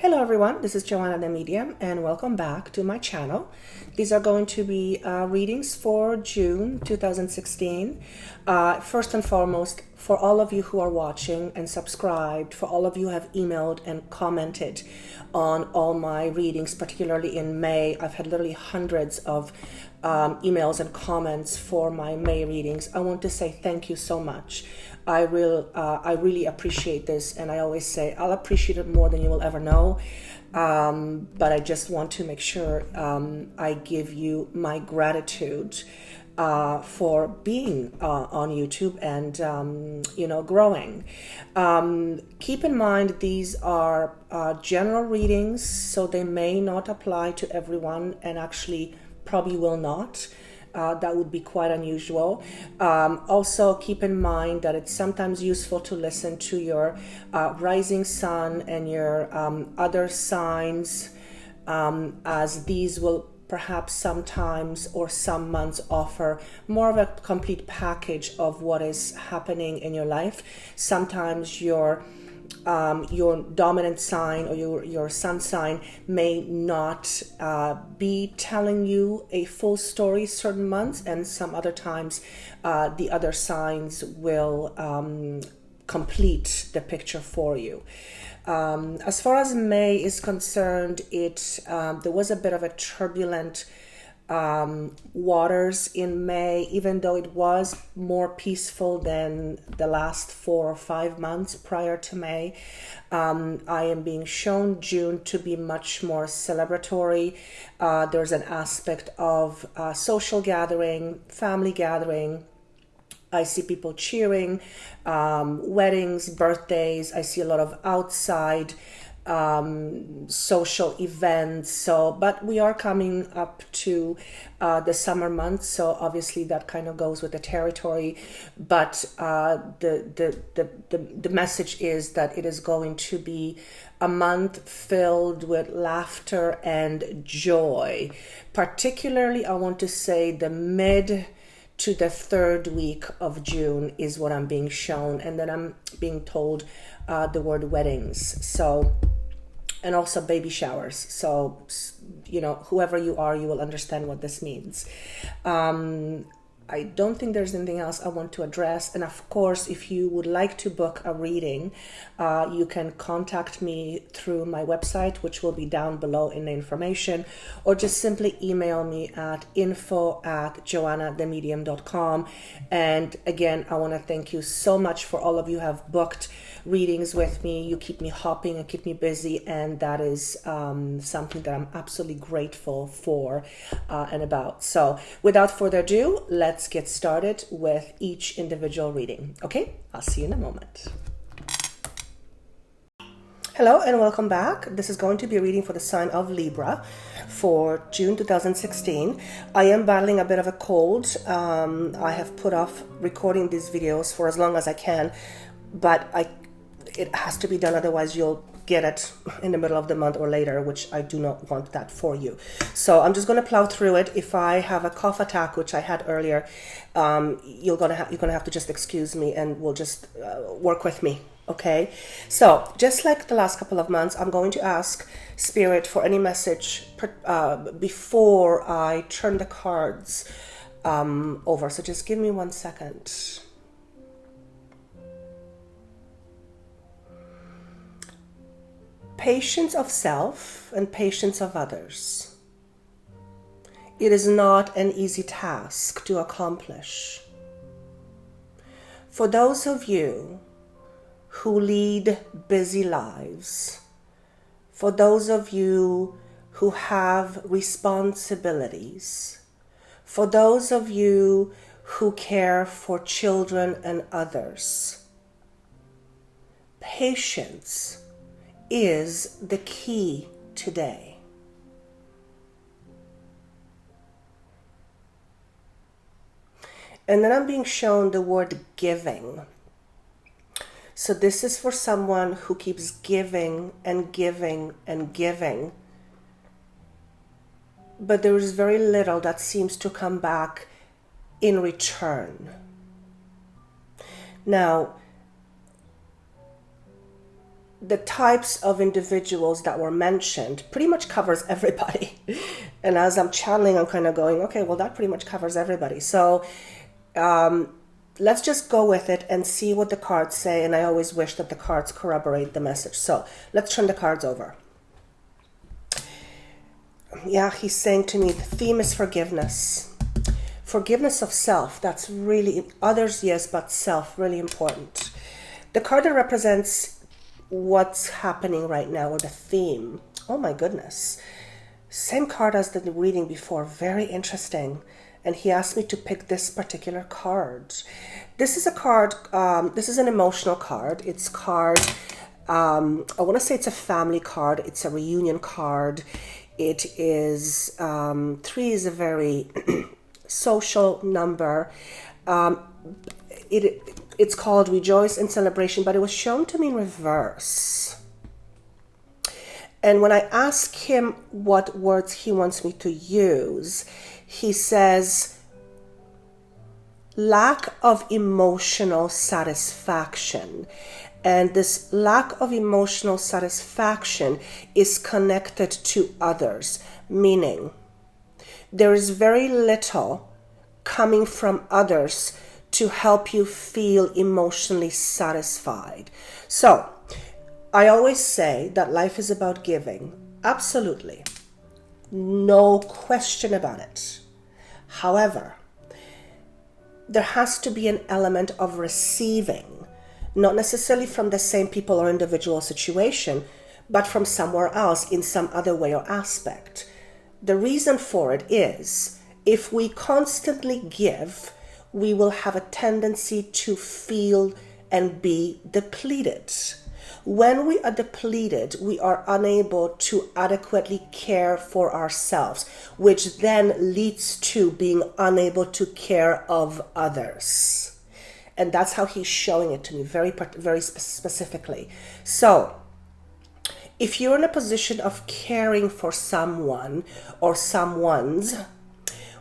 Hello everyone, this is Joanna the Medium and welcome back to my channel. These are going to be readings for June 2016. First and foremost, for all of you who are watching and subscribed, for all of you who have emailed and commented on all my readings, particularly in May. I've had literally hundreds of emails and comments for my May readings. I want to say thank you so much. I really appreciate this, and I always say I'll appreciate it more than you will ever know. But I just want to make sure I give you my gratitude for being on YouTube and growing. Keep in mind these are general readings, so they may not apply to everyone, and actually probably will not. That would be quite unusual. Also, keep in mind that it's sometimes useful to listen to your rising sun and your other signs, as these will perhaps sometimes or some months offer more of a complete package of what is happening in your life. Sometimes your dominant sign or your sun sign may not be telling you a full story certain months, and some other times the other signs will complete the picture for you. As far as May is concerned, there was a bit of a turbulent waters in May, even though it was more peaceful than the last 4 or 5 months prior to May. I am being shown June to be much more celebratory. There's an aspect of social gathering, family gathering. I see people cheering, weddings, birthdays. I see a lot of outside social events. But we are coming up to the summer months, so obviously that kind of goes with the territory. But the message is that it is going to be a month filled with laughter and joy. Particularly, I want to say the mid to the 3rd week of June is what I'm being shown, and then I'm being told the word weddings, and also baby showers. So, whoever you are, you will understand what this means. I don't think there's anything else I want to address. And of course, if you would like to book a reading, you can contact me through my website, which will be down below in the information, or just simply email me at info@joannathemedium.com. And again, I want to thank you so much for all of you who have booked readings with me. You keep me hopping and keep me busy, and that is something that I'm absolutely grateful for and about. So without further ado, let's get started with each individual reading. Okay, I'll see you in a moment. Hello and welcome back. This is going to be a reading for the sign of Libra for June 2016. I am battling a bit of a cold. I have put off recording these videos for as long as I can, but it has to be done, otherwise you'll get it in the middle of the month or later, which I do not want that for you. So I'm just going to plow through it. If I have a cough attack, which I had earlier, you're gonna have to just excuse me, and we'll just work with me. Okay, so just like the last couple of months, I'm going to ask Spirit for any message before I turn the cards over. So just give me 1 second. Patience of self and patience of others. It is not an easy task to accomplish. For those of you who lead busy lives, for those of you who have responsibilities, for those of you who care for children and others, patience is the key today. And then I'm being shown the word giving. So this is for someone who keeps giving and giving and giving, but there is very little that seems to come back in return. Now, the types of individuals that were mentioned pretty much covers everybody. And as I'm channeling, I'm kind of going, okay, well, that pretty much covers everybody. So let's just go with it and see what the cards say. And I always wish that the cards corroborate the message. So let's turn the cards over. Yeah, he's saying to me, the theme is forgiveness. Forgiveness of self. That's really, others, yes, but self, really important. The card that represents what's happening right now, or the theme. Oh my goodness. Same card as the reading before. Very interesting. And he asked me to pick this particular card. This is a card, this is an emotional card. It's card, I want to say it's a family card. It's a reunion card. It is, 3 is a very social number. It's called Rejoice in Celebration, but it was shown to me in reverse. And when I ask him what words he wants me to use, he says, lack of emotional satisfaction. And this lack of emotional satisfaction is connected to others, meaning there is very little coming from others to help you feel emotionally satisfied. So I always say that life is about giving. Absolutely. No question about it. However, there has to be an element of receiving, not necessarily from the same people or individual situation, but from somewhere else in some other way or aspect. The reason for it is, if we constantly give, we will have a tendency to feel and be depleted. When we are depleted, we are unable to adequately care for ourselves, which then leads to being unable to care of others. And that's how he's showing it to me very specifically. So if you're in a position of caring for someone or someone's,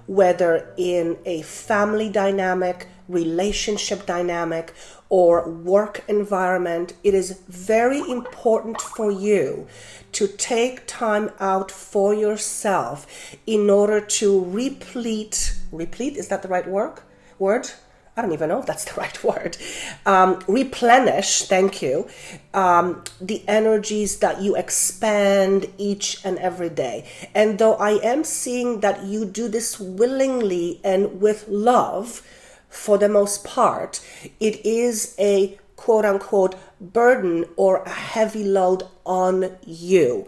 whether in a family dynamic, relationship dynamic, or work environment, it is very important for you to take time out for yourself in order to replete, is that the right word? I don't even know if that's the right word. Replenish, thank you, the energies that you expand each and every day. And though I am seeing that you do this willingly and with love, for the most part, it is a quote-unquote burden or a heavy load on you.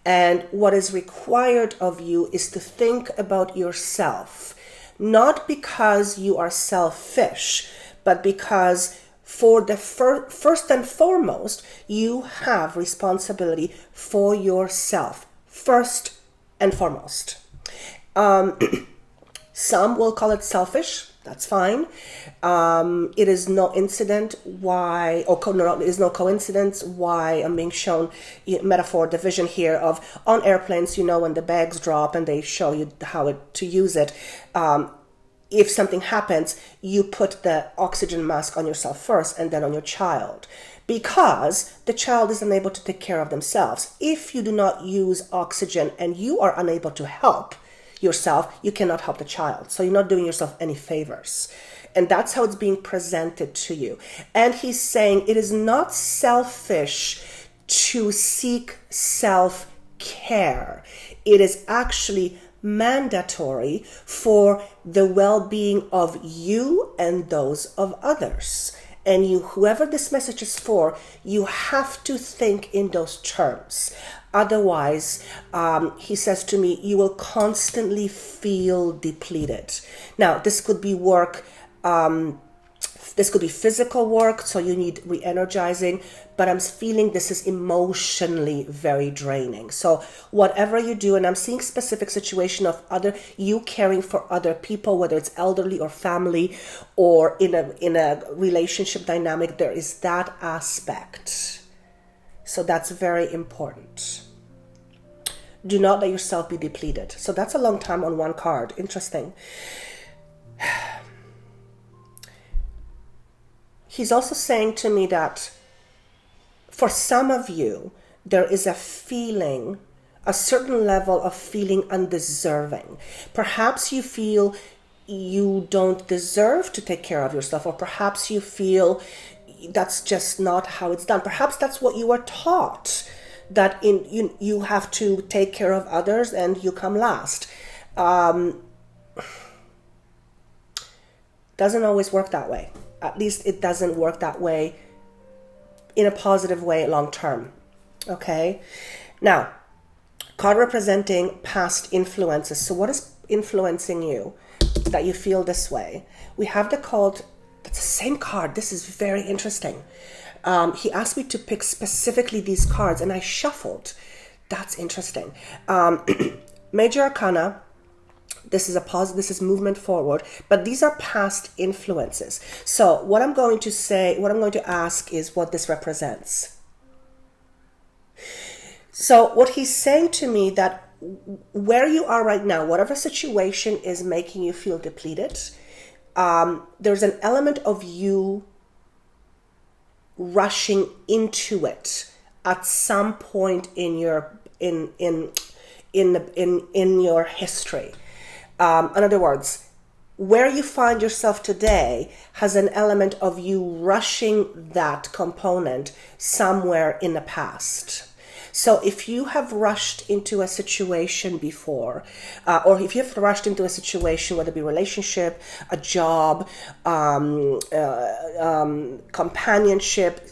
And what is required of you is to think about yourself. Not because you are selfish, but because for the first and foremost, you have responsibility for yourself, first and foremost. Some will call it selfish. That's fine. It is no incident why, it is no coincidence why I'm being shown metaphor, the vision here of on airplanes, when the bags drop and they show you how to use it. If something happens, you put the oxygen mask on yourself first and then on your child, because the child is unable to take care of themselves. If you do not use oxygen and you are unable to help yourself, you cannot help the child. So you're not doing yourself any favors. And that's how it's being presented to you. And he's saying it is not selfish to seek self-care. It is actually mandatory for the well-being of you and those of others. And you, whoever this message is for, you have to think in those terms. Otherwise, he says to me, you will constantly feel depleted. Now, this could be work, this could be physical work, so you need re-energizing, but I'm feeling this is emotionally very draining. So whatever you do, and I'm seeing specific situation of you caring for other people, whether it's elderly or family or in a relationship dynamic, there is that aspect. So that's very important. Do not let yourself be depleted. So that's a long time on one card. Interesting. He's also saying to me that For some of you, there is a feeling, a certain level of feeling undeserving. Perhaps you feel you don't deserve to take care of yourself, or perhaps you feel that's just not how it's done. Perhaps that's what you were taught, that you have to take care of others and you come last. Doesn't always work that way. At least it doesn't work that way in a positive way long term. Okay? Now, card representing past influences. So what is influencing you that you feel this way? We have the card, that's the same card. This is very interesting. He asked me to pick specifically these cards and I shuffled. That's interesting. Major Arcana, this is a pause, this is movement forward, but these are past influences. So what I'm going to say, what I'm going to ask is what this represents. So what he's saying to me, that where you are right now, whatever situation is making you feel depleted, there's an element of you rushing into it at some point in your in your history. In other words, where you find yourself today has an element of you rushing that component somewhere in the past. So if you have rushed into a situation before, or if you have rushed into a situation, whether it be relationship, a job, companionship,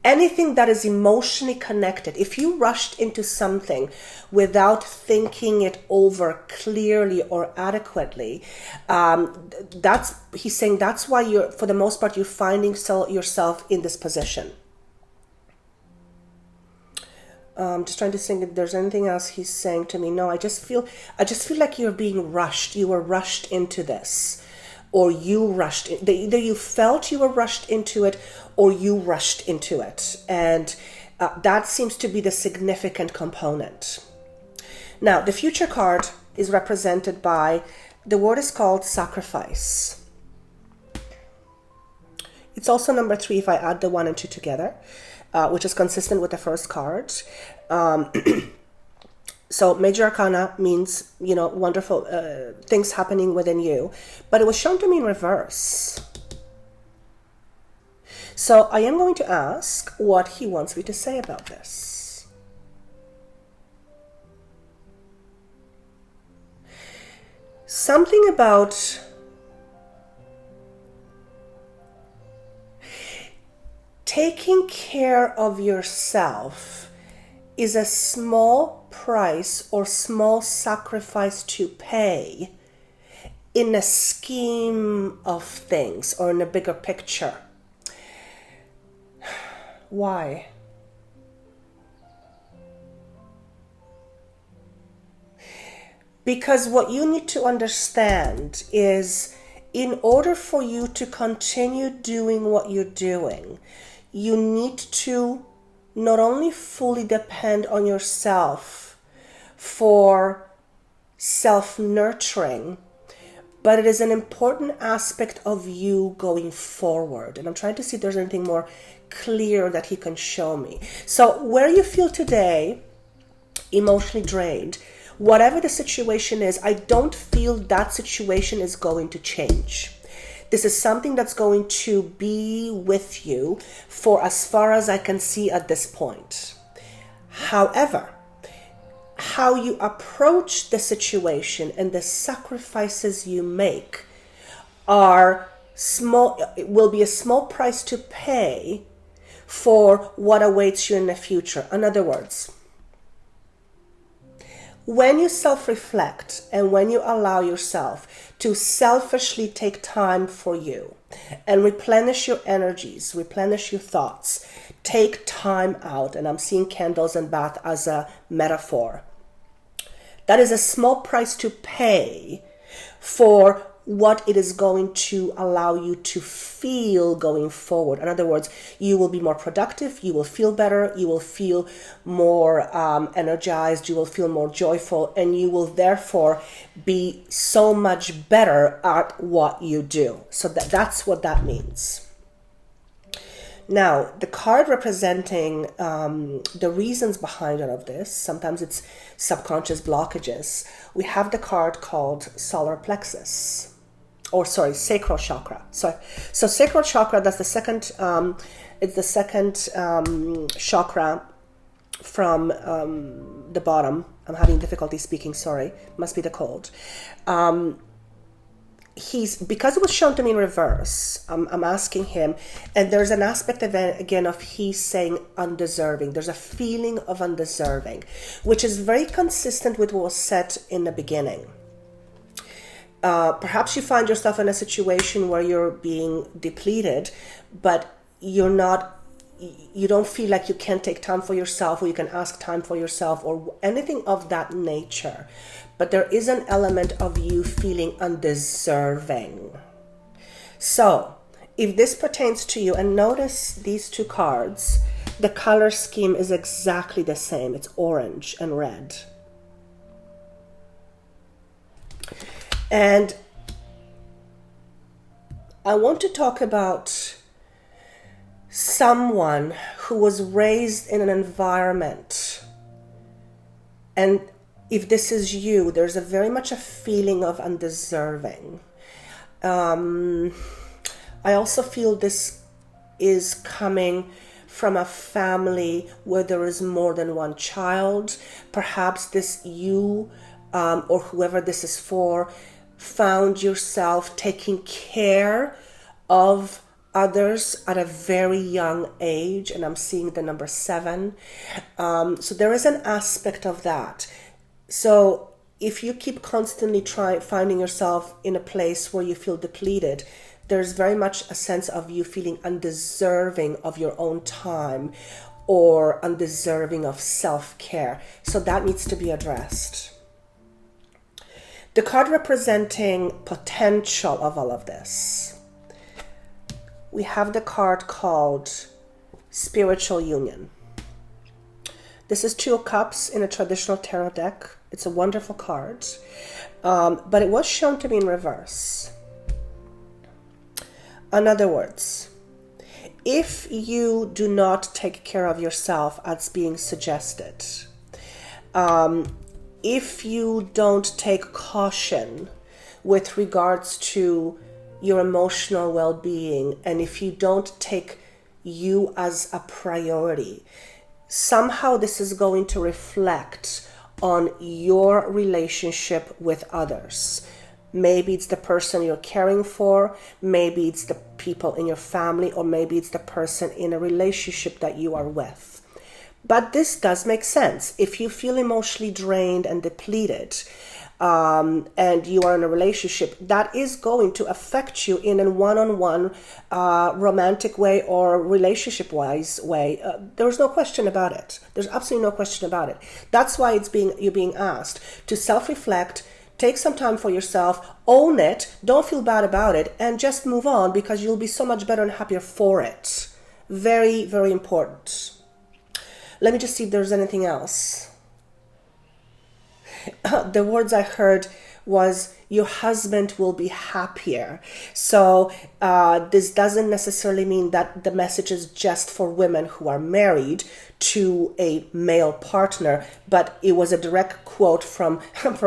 anything that is emotionally connected, if you rushed into something without thinking it over clearly or adequately, he's saying that's why you're, for the most part, you're finding yourself in this position. Just trying to think if there's anything else he's saying to me. No, I just feel like you're being rushed. You were rushed into this, or you rushed. Either you felt you were rushed into it, or you rushed into it, and that seems to be the significant component. Now, the future card is represented by, the word is called sacrifice. It's also number 3 if I add the 1 and 2 together. Which is consistent with the first card. So Major Arcana means, wonderful things happening within you. But it was shown to me in reverse. So I am going to ask what he wants me to say about this. Something about taking care of yourself is a small price or small sacrifice to pay in a scheme of things or in a bigger picture. Why? Because what you need to understand is, in order for you to continue doing what you're doing, you need to not only fully depend on yourself for self-nurturing, but it is an important aspect of you going forward. And I'm trying to see if there's anything more clear that he can show me. So where you feel today emotionally drained, whatever the situation is, I don't feel that situation is going to change. This is something that's going to be with you for as far as I can see at this point. However, how you approach the situation and the sacrifices you make are small, will be a small price to pay for what awaits you in the future. In other words, when you self-reflect and when you allow yourself to selfishly take time for you and replenish your energies, replenish your thoughts, take time out, and I'm seeing candles and bath as a metaphor. That is a small price to pay for what it is going to allow you to feel going forward. In other words, you will be more productive, you will feel better, you will feel more energized, you will feel more joyful, and you will therefore be so much better at what you do. So that's what that means. Now, the card representing the reasons behind all of this, sometimes it's subconscious blockages. We have the card called solar plexus, or sorry, sacral chakra. So sacral chakra, that's the second, it's the second chakra from the bottom. I'm having difficulty speaking, sorry. Must be the cold. Because it was shown to me in reverse, I'm asking him, and there's an aspect of it, again, of he's saying undeserving. There's a feeling of undeserving, which is very consistent with what was said in the beginning. Perhaps you find yourself in a situation where you're being depleted, but you don't feel like you can take time for yourself, or you can ask time for yourself, or anything of that nature. But there is an element of you feeling undeserving. So, if this pertains to you, and notice these two cards, the color scheme is exactly the same. It's orange and red. And I want to talk about someone who was raised in an environment, and if this is you, there's very much a feeling of undeserving. I also feel this is coming from a family where there is more than one child. Perhaps this you, or whoever this is for, found yourself taking care of others at a very young age, and I'm seeing the number 7. So there is an aspect of that. So if you keep constantly finding yourself in a place where you feel depleted, there's very much a sense of you feeling undeserving of your own time, or undeserving of self-care. So that needs to be addressed. The card representing potential of all of this, we have the card called Spiritual Union. This is 2 of Cups in a traditional tarot deck. It's a wonderful card, but it was shown to me in reverse. In other words, if you do not take care of yourself as being suggested, if you don't take caution with regards to your emotional well-being, and if you don't take you as a priority, somehow this is going to reflect on your relationship with others. Maybe it's the person you're caring for, maybe it's the people in your family, or maybe it's the person in a relationship that you are with. But this does make sense. If you feel emotionally drained and depleted, and you are in a relationship, that is going to affect you in a one-on-one romantic way or relationship-wise way. There's no question about it. There's absolutely no question about it. That's why you're being asked to self-reflect, take some time for yourself, own it, don't feel bad about it, and just move on, because you'll be so much better and happier for it. Very, very important. Let me just see if there's anything else. The words I heard was, your husband will be happier. So this doesn't necessarily mean that the message is just for women who are married to a male partner, but it was a direct quote from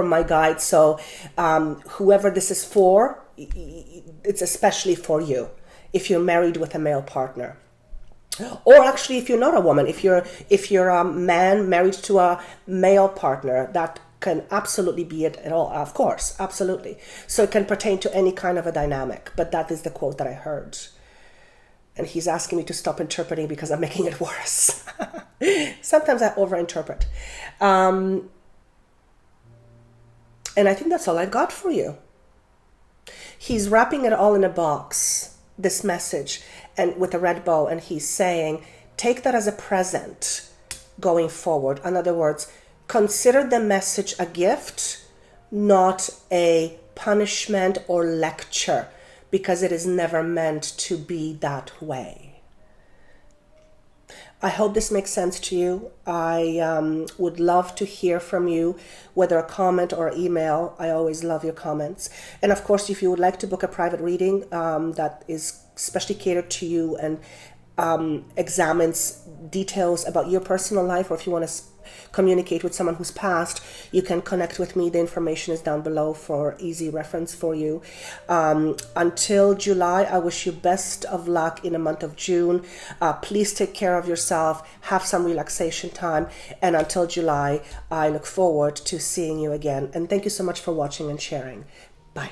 my guide. So whoever this is for, it's especially for you if you're married with a male partner. Or actually, if you're not a woman, if you're a man married to a male partner, that can absolutely be it at all. Of course, absolutely. So it can pertain to any kind of a dynamic, but that is the quote that I heard. And he's asking me to stop interpreting because I'm making it worse. Sometimes I overinterpret. And I think that's all I've got for you. He's wrapping it all in a box, this message, and with a red bow, and he's saying, take that as a present going forward. In other words, consider the message a gift, not a punishment or lecture, because it is never meant to be that way. I hope this makes sense to you. I would love to hear from you, whether a comment or email. I always love your comments. And of course, if you would like to book a private reading that is especially catered to you and examines details about your personal life, or if you want to communicate with someone who's passed, you can connect with me. The information is down below for easy reference for you. Until July, I wish you best of luck in the month of June. Please take care of yourself, have some relaxation time, and until July, I look forward to seeing you again. And thank you so much for watching and sharing. Bye.